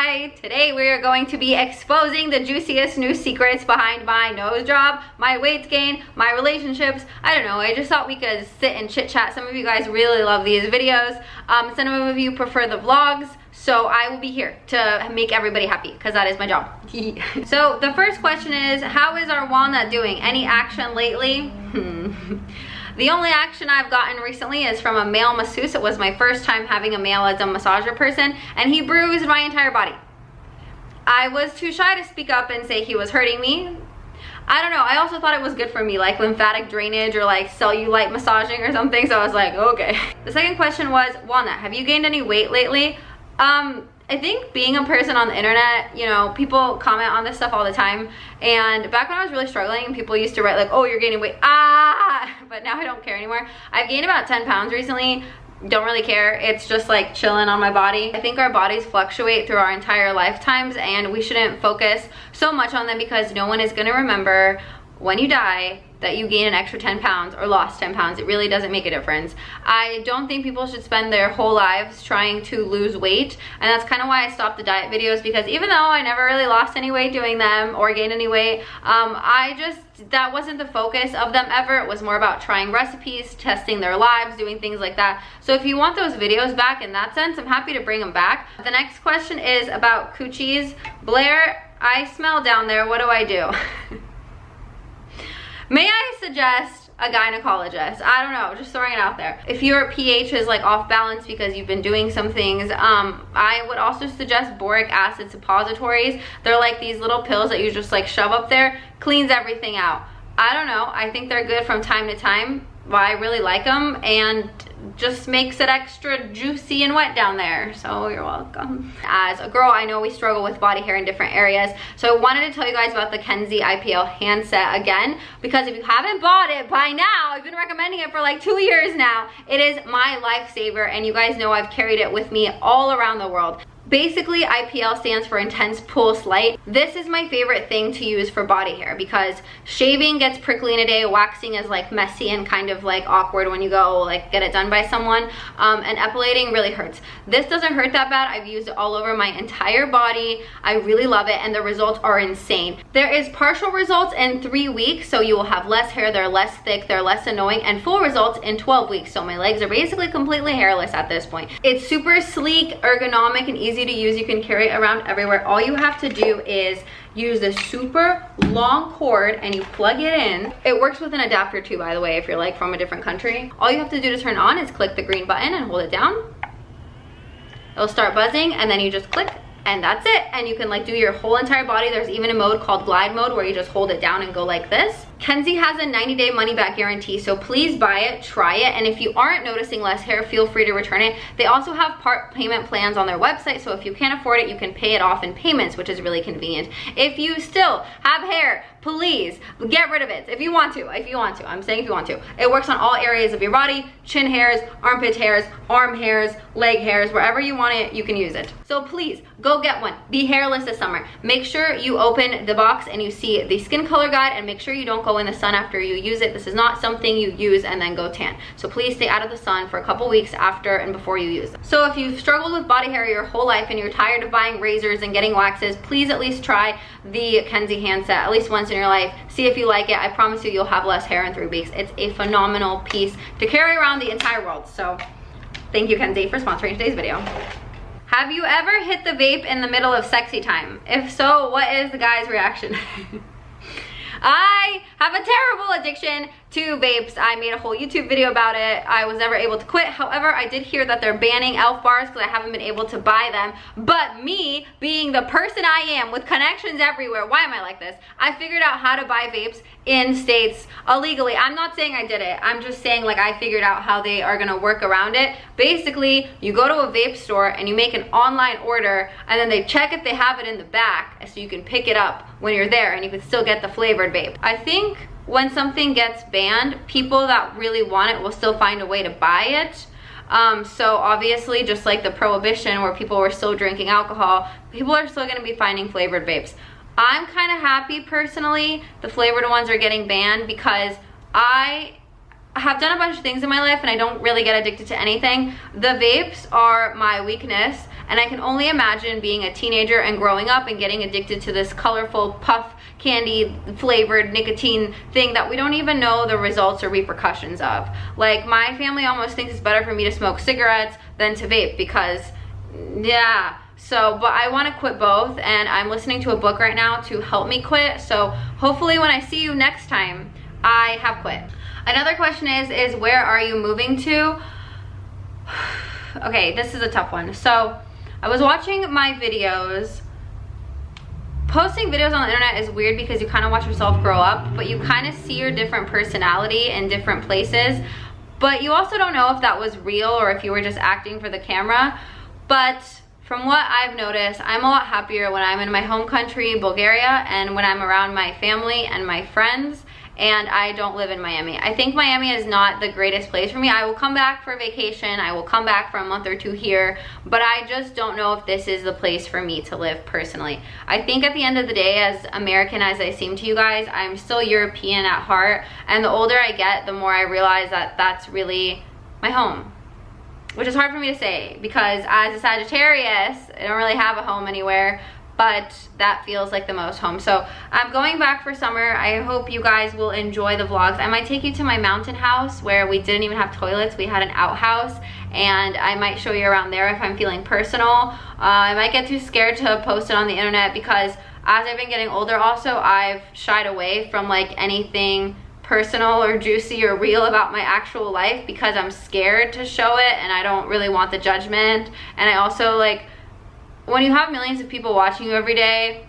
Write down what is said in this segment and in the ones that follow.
Hi! Today we are going to be exposing the juiciest new secrets behind my nose job, my weight gain, my relationships. I don't know, I just thought we could sit and chit chat. Some of you guys really love these videos. Some of you prefer the vlogs. So I will be here to make everybody happy because that is my job. So the first question is, how is our walnut doing? Any action lately? The only action I've gotten recently is from a male masseuse. It was my first time having a male as a massager person, and he bruised my entire body. I was too shy to speak up and say he was hurting me. I don't know, I also thought it was good for me, like lymphatic drainage or like cellulite massaging or something, so I was like, okay. The second question was, Walnut, have you gained any weight lately? I think being a person on the internet, you know, people comment on this stuff all the time, and back when I was really struggling, people used to write like, oh, you're gaining weight, but now I don't care anymore. I've gained about 10 pounds recently. Don't really care. It's just like chilling on my body. I think our bodies fluctuate through our entire lifetimes, and we shouldn't focus so much on them because no one is gonna remember when you die that you gain an extra 10 pounds or lost 10 pounds. It really doesn't make a difference. I don't think people should spend their whole lives trying to lose weight, and that's kind of why I stopped the diet videos, because even though I never really lost any weight doing them or gained any weight, that wasn't the focus of them ever. It was more about trying recipes, testing their lives, doing things like that. So if you want those videos back in that sense, I'm happy to bring them back. The next question is about coochies. Blair, I smell down there, what do I do? May I suggest a gynecologist? I don't know, just throwing it out there. If your pH is like off balance because you've been doing some things, I would also suggest boric acid suppositories. They're like these little pills that you just like shove up there, cleans everything out. I don't know, I think they're good from time to time. Well, I really like them, and just makes it extra juicy and wet down there, so you're welcome. As a girl, I know we struggle with body hair in different areas, so I wanted to tell you guys about the Kenzie IPL hand set again, because if you haven't bought it by now, I've been recommending it for like 2 years now. It is my lifesaver, and you guys know I've carried it with me all around the world. Basically, IPL stands for Intense Pulse Light. This is my favorite thing to use for body hair because shaving gets prickly in a day, waxing is like messy and kind of like awkward when you go like get it done by someone, and epilating really hurts. This doesn't hurt that bad. I've used it all over my entire body. I really love it, and the results are insane. There is partial results in 3 weeks, so you will have less hair, they're less thick, they're less annoying, and full results in 12 weeks. So my legs are basically completely hairless at this point. It's super sleek, ergonomic, and easy to use. You can carry it around everywhere. All you have to do is use this super long cord and you plug it in. It works with an adapter too, by the way, if you're like from a different country. All you have to do to turn it on is click the green button and hold it down. It'll start buzzing, and then you just click, and that's it. And you can like do your whole entire body. There's even a mode called glide mode where you just hold it down and go like this. Kenzie has a 90-day money-back guarantee, so please buy it, try it, and if you aren't noticing less hair, feel free to return it. They also have part payment plans on their website, so if you can't afford it, you can pay it off in payments, which is really convenient. If you still have hair, please get rid of it if you want to. I'm saying if you want to. It works on all areas of your body: chin hairs, armpit hairs, arm hairs, leg hairs, wherever you want it, you can use it. So please go get one. Be hairless this summer. Make sure you open the box and you see the skin color guide, and make sure you don't go in the sun after you use it. This is not something you use and then go tan. So please stay out of the sun for a couple weeks after and before you use it. So if you've struggled with body hair your whole life and you're tired of buying razors and getting waxes, please at least try the Kenzie hand set at least once in your life. See if you like it. I promise you, you'll have less hair in 3 weeks. It's a phenomenal piece to carry around the entire world. So thank you, Kenzie, for sponsoring today's video. Have you ever hit the vape in the middle of sexy time? If so, what is the guy's reaction? I have a terrible addiction to vapes. I made a whole YouTube video about it. I was never able to quit. However, I did hear that they're banning Elf bars because I haven't been able to buy them. But me, being the person I am with connections everywhere, why am I like this? I figured out how to buy vapes in states illegally. I'm not saying I did it. I'm just saying like I figured out how they are gonna work around it. Basically, you go to a vape store and you make an online order, and then they check if they have it in the back so you can pick it up when you're there, and you can still get the flavored vape. I think when something gets banned, people that really want it will still find a way to buy it. So obviously, just like the prohibition where people were still drinking alcohol, people are still gonna be finding flavored vapes. I'm kind of happy personally the flavored ones are getting banned, because I have done a bunch of things in my life and I don't really get addicted to anything. The vapes are my weakness, And I can only imagine being a teenager and growing up and getting addicted to this colorful puff candy flavored nicotine thing that we don't even know the results or repercussions of. Like, my family almost thinks it's better for me to smoke cigarettes than to vape because, yeah. So, but I want to quit both, and I'm listening to a book right now to help me quit. So hopefully when I see you next time, I have quit. Another question is where are you moving to? Okay, this is a tough one. So I was watching my videos. Posting videos on the internet is weird because you kind of watch yourself grow up, but you kind of see your different personality in different places. But you also don't know if that was real or if you were just acting for the camera. But from what I've noticed, I'm a lot happier when I'm in my home country, Bulgaria, and when I'm around my family and my friends, and I don't live in Miami. I think Miami is not the greatest place for me. I will come back for vacation, I will come back for a month or two here, but I just don't know if this is the place for me to live personally. I think at the end of the day, as American as I seem to you guys, I'm still European at heart, and the older I get, the more I realize that that's really my home. Which is hard for me to say because as a Sagittarius, I don't really have a home anywhere, but that feels like the most home. So I'm going back for summer. I hope you guys will enjoy the vlogs. I might take you to my mountain house where we didn't even have toilets. We had an outhouse, and I might show you around there if I'm feeling personal. I might get too scared to post it on the internet because as I've been getting older also, I've shied away from like anything personal or juicy or real about my actual life because I'm scared to show it and I don't really want the judgment. And I also, like, when you have millions of people watching you every day,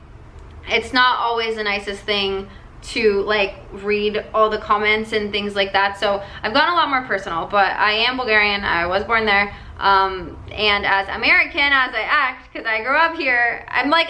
it's not always the nicest thing to like read all the comments and things like that. So I've gotten a lot more personal, but I am Bulgarian. I was born there. And as American as I act, because I grew up here, I'm like,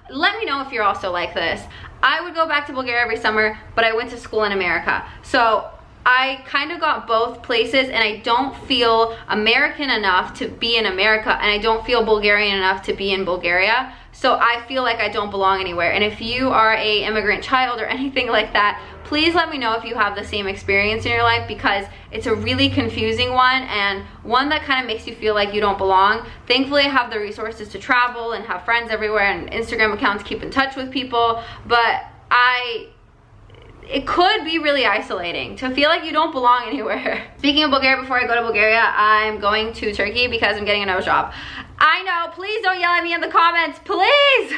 let me know if you're also like this. I would go back to Bulgaria every summer, but I went to school in America. So I kind of got both places, and I don't feel American enough to be in America, and I don't feel Bulgarian enough to be in Bulgaria. So I feel like I don't belong anywhere. And if you are a immigrant child or anything like that, please let me know if you have the same experience in your life, because it's a really confusing one and one that kind of makes you feel like you don't belong. Thankfully, I have the resources to travel and have friends everywhere and Instagram accounts, keep in touch with people, but it could be really isolating to feel like you don't belong anywhere. Speaking of Bulgaria, before I go to Bulgaria, I'm going to Turkey because I'm getting a nose job. I know, please don't yell at me in the comments, please.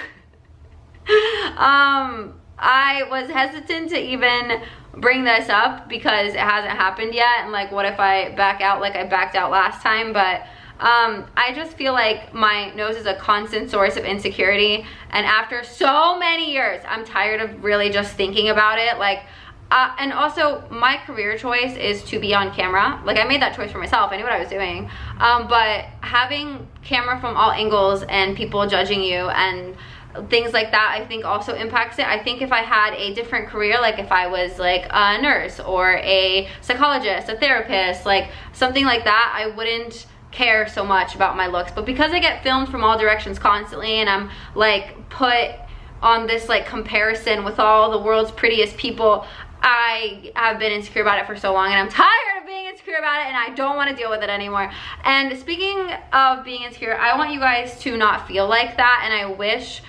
I was hesitant to even bring this up because it hasn't happened yet, and like, what if I back out like I backed out last time? But I just feel like my nose is a constant source of insecurity, and after so many years, I'm tired of really just thinking about it. Like, and also my career choice is to be on camera. Like, I made that choice for myself. I knew what I was doing. But having camera from all angles and people judging you and things like that, I think also impacts it. I think if I had a different career, like if I was like a nurse or a psychologist, a therapist, like something like that, I wouldn't care so much about my looks. But because I get filmed from all directions constantly, and I'm like put on this like comparison with all the world's prettiest people, I have been insecure about it for so long, and I'm tired of being insecure about it, and I don't want to deal with it anymore. And speaking of being insecure, I want you guys to not feel like that, and I wish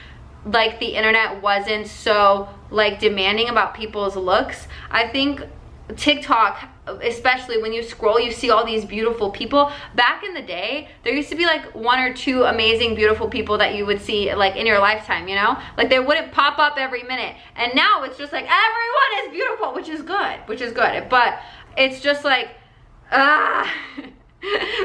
like the internet wasn't so like demanding about people's looks. I think TikTok, especially when you scroll, you see all these beautiful people. Back in the day, there used to be like one or two amazing beautiful people that you would see like in your lifetime, you know, like they wouldn't pop up every minute. And now it's just like everyone is beautiful, which is good, but it's just like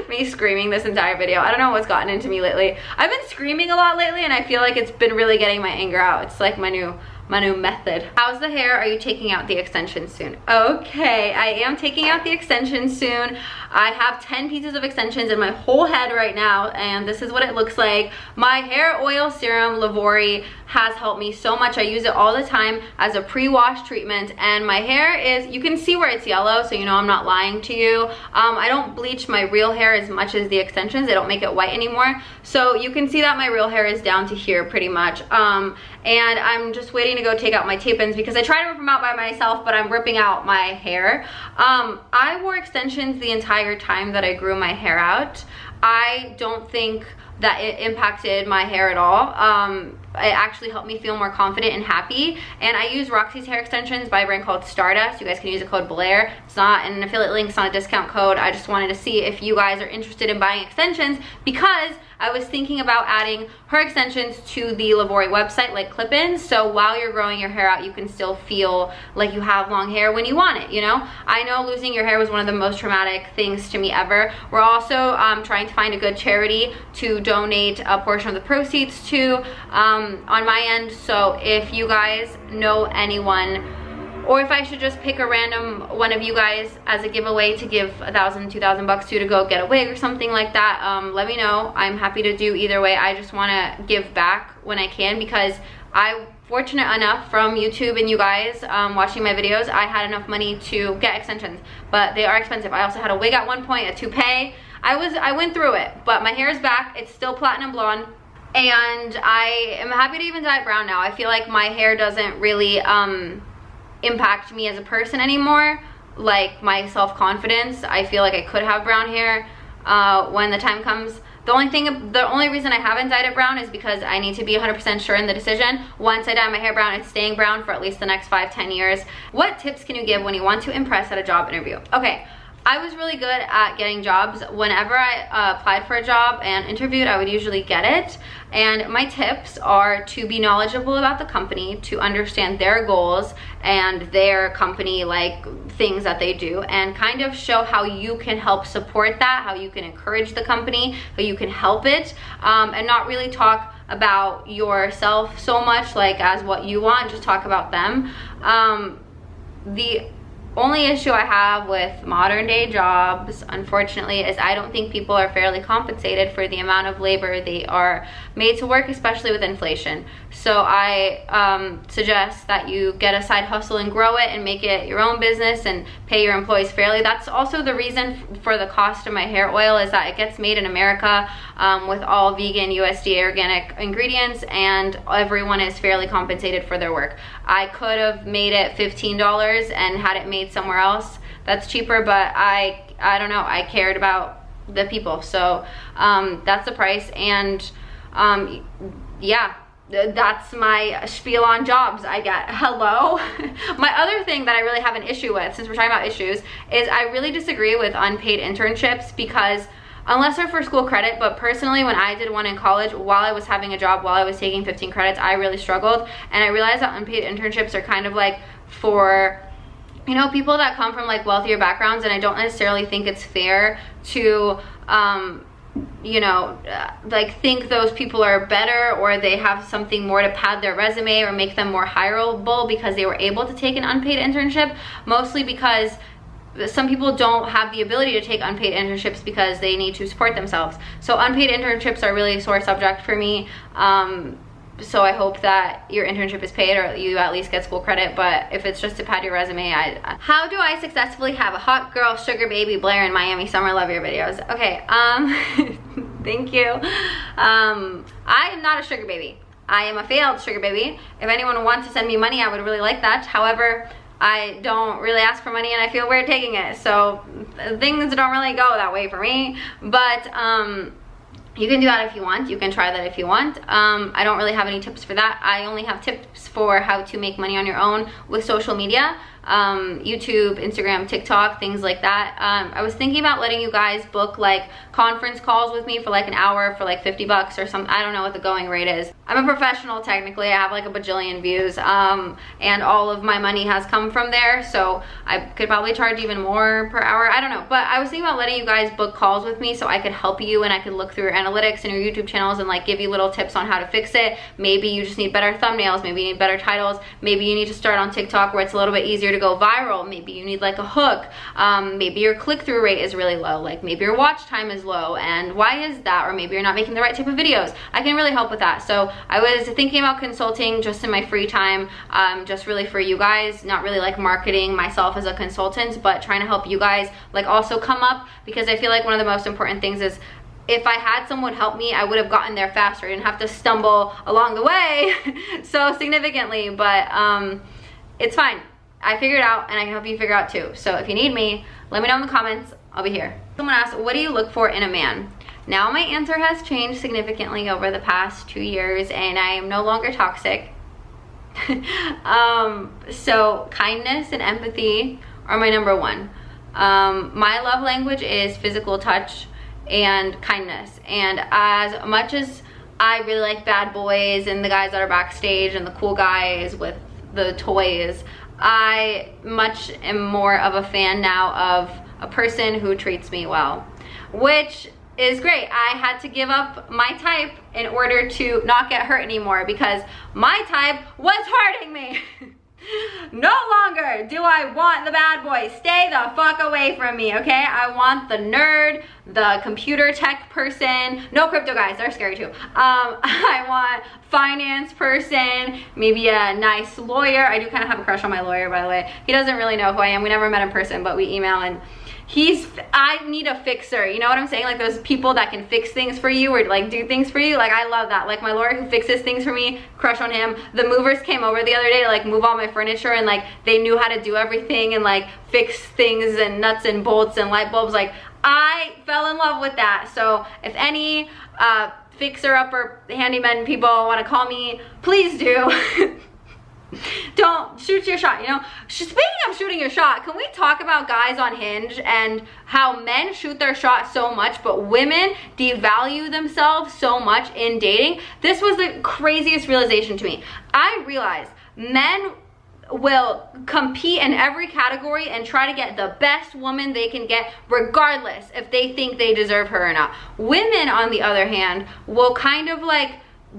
me screaming this entire video. I don't know what's gotten into me lately. I've been screaming a lot lately, and I feel like it's been really getting my anger out. It's like my new method. How's the hair? Are you taking out the extensions soon? Okay, I am taking out the extensions soon. I have 10 pieces of extensions in my whole head right now, and this is what it looks like. My hair oil serum, Lavori, has helped me so much. I use it all the time as a pre-wash treatment, and my hair is, you can see where it's yellow, so you know I'm not lying to you. I don't bleach my real hair as much as the extensions. They don't make it white anymore. So you can see that my real hair is down to here pretty much. And I'm just waiting to go take out my tape-ins because I tried to rip them out by myself, but I'm ripping out my hair. I wore extensions the entire time that I grew my hair out. I don't think that it impacted my hair at all. It actually helped me feel more confident and happy. And I use Roxy's hair extensions by a brand called Stardust. You guys can use the code Blair. It's not an affiliate link, it's not a discount code. I just wanted to see if you guys are interested in buying extensions, because I was thinking about adding her extensions to the Lavori website, like clip-ins, so while you're growing your hair out, you can still feel like you have long hair when you want it, you know? I know losing your hair was one of the most traumatic things to me ever. We're also trying to find a good charity to donate a portion of the proceeds to on my end, so if you guys know anyone, or if I should just pick a random one of you guys as a giveaway to give $1,000, $2,000 to go get a wig or something like that, let me know. I'm happy to do either way. I just want to give back when I can, because I'm fortunate enough from YouTube and you guys watching my videos, I had enough money to get extensions, but they are expensive. I also had a wig at one point, a toupee. I went through it, but my hair is back. It's still platinum blonde, and I am happy to even dye it brown now. I feel like my hair doesn't really impact me as a person anymore, like my self-confidence. I feel like I could have brown hair when the time comes. The only reason I haven't dyed it brown is because I need to be 100% sure in the decision. Once I dye my hair brown, it's staying brown for at least the next 5-10 years. What tips can you give when you want to impress at a job interview? Okay, I was really good at getting jobs. Whenever I applied for a job and interviewed, I would usually get it. And my tips are to be knowledgeable about the company, to understand their goals and their company, like things that they do, and kind of show how you can help support that, how you can encourage the company, how you can help it, and not really talk about yourself so much, like as what you want, just talk about them. The only issue I have with modern day jobs, unfortunately, is I don't think people are fairly compensated for the amount of labor they are made to work, especially with inflation. So I suggest that you get a side hustle and grow it and make it your own business and pay your employees fairly. That's also the reason for the cost of my hair oil, is that it gets made in America with all vegan, USDA organic ingredients, and everyone is fairly compensated for their work. I could have made it $15 and had it made somewhere else that's cheaper, but I don't know, I cared about the people, so that's the price. And yeah, that's my spiel on jobs I get. Hello. My other thing that I really have an issue with, since we're talking about issues, is I really disagree with unpaid internships, because unless they're for school credit, but personally when I did one in college while I was having a job, while I was taking 15 credits, I really struggled. And I realized that unpaid internships are kind of like for, you know, people that come from like wealthier backgrounds, and I don't necessarily think it's fair to you know, like think those people are better, or they have something more to pad their resume or make them more hireable because they were able to take an unpaid internship, mostly because some people don't have the ability to take unpaid internships because they need to support themselves. So unpaid internships are really a sore subject for me. So I hope that your internship is paid, or you at least get school credit, but if it's just to pad your resume, how do I successfully have a hot girl sugar baby? Blair in Miami summer, love your videos. Okay, thank you. I am not a sugar baby. I am a failed sugar baby. If anyone wants to send me money, I would really like that. However, I don't really ask for money and I feel weird taking it, so things don't really go that way for me. But you can do that if you want. You can try that if you want. I don't really have any tips for that. I only have tips for how to make money on your own with social media. YouTube, Instagram, TikTok, things like that. I was thinking about letting you guys book like conference calls with me for like an hour for like $50 or something. I don't know what the going rate is. I'm a professional technically. I have like a bajillion views, and all of my money has come from there, so I could probably charge even more per hour. I don't know, but I was thinking about letting you guys book calls with me so I could help you, and I could look through your analytics and your YouTube channels and like give you little tips on how to fix it. Maybe you just need better thumbnails, maybe you need better titles, maybe you need to start on TikTok where it's a little bit easier to go viral, maybe you need like a hook, maybe your click-through rate is really low, like maybe your watch time is low, and why is that? Or maybe you're not making the right type of videos. I can really help with that. So I was thinking about consulting just in my free time, just really for you guys, not really like marketing myself as a consultant, but trying to help you guys like also come up, because I feel like one of the most important things is if I had someone help me, I would have gotten there faster. I didn't have to stumble along the way so significantly, but it's fine. I figured it out, and I can help you figure out too. So if you need me, let me know in the comments. I'll be here. Someone asked, what do you look for in a man? Now my answer has changed significantly over the past 2 years, and I am no longer toxic. So kindness and empathy are my number one. My love language is physical touch and kindness. And as much as I really like bad boys and the guys that are backstage and the cool guys with the toys, I much am more of a fan now of a person who treats me well, which is great. I had to give up my type in order to not get hurt anymore, because my type was hurting me. No longer do I want the bad boy. Stay the fuck away from me, okay? I want the nerd, the computer tech person. No crypto guys, they're scary too. I want finance person, maybe a nice lawyer. I do kind of have a crush on my lawyer, by the way. He doesn't really know who I am. We never met in person, but we email, and I need a fixer, you know what I'm saying? Like those people that can fix things for you or like do things for you. Like I love that. Like my lawyer who fixes things for me, crush on him. The movers came over the other day to like move all my furniture, and like they knew how to do everything and like fix things and nuts and bolts and light bulbs. Like I fell in love with that. So if any fixer-upper handyman people want to call me, please do. Don't shoot your shot, you know? Speaking of shooting your shot, can we talk about guys on Hinge and how men shoot their shot so much, but women devalue themselves so much in dating? This was the craziest realization to me. I realized men will compete in every category and try to get the best woman they can get, regardless if they think they deserve her or not. Women, on the other hand, will kind of like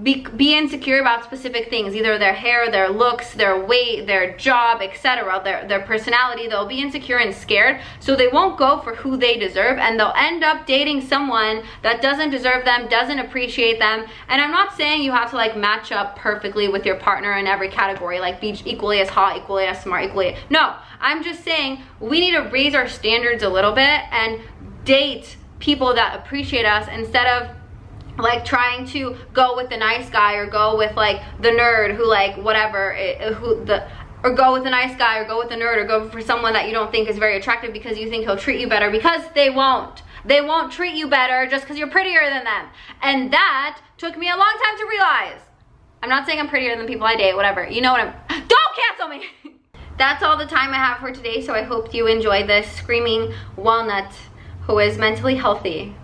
be insecure about specific things, either their hair, their looks, their weight, their job, etc., their personality. They'll be insecure and scared, so they won't go for who they deserve, and they'll end up dating someone that doesn't deserve them, doesn't appreciate them. And I'm not saying you have to like match up perfectly with your partner in every category, like be equally as hot, equally as smart, equally. No, I'm just saying we need to raise our standards a little bit and date people that appreciate us, instead of like trying to go with the nice guy or go with like the nerd who like whatever, or go with a nice guy or go with a nerd or go for someone that you don't think is very attractive because you think he'll treat you better, because they won't treat you better just because you're prettier than them. And that took me a long time to realize. I'm not saying I'm prettier than people I date, whatever, you know what don't cancel me. That's all the time I have for today, so I hope you enjoyed this screaming walnut who is mentally healthy.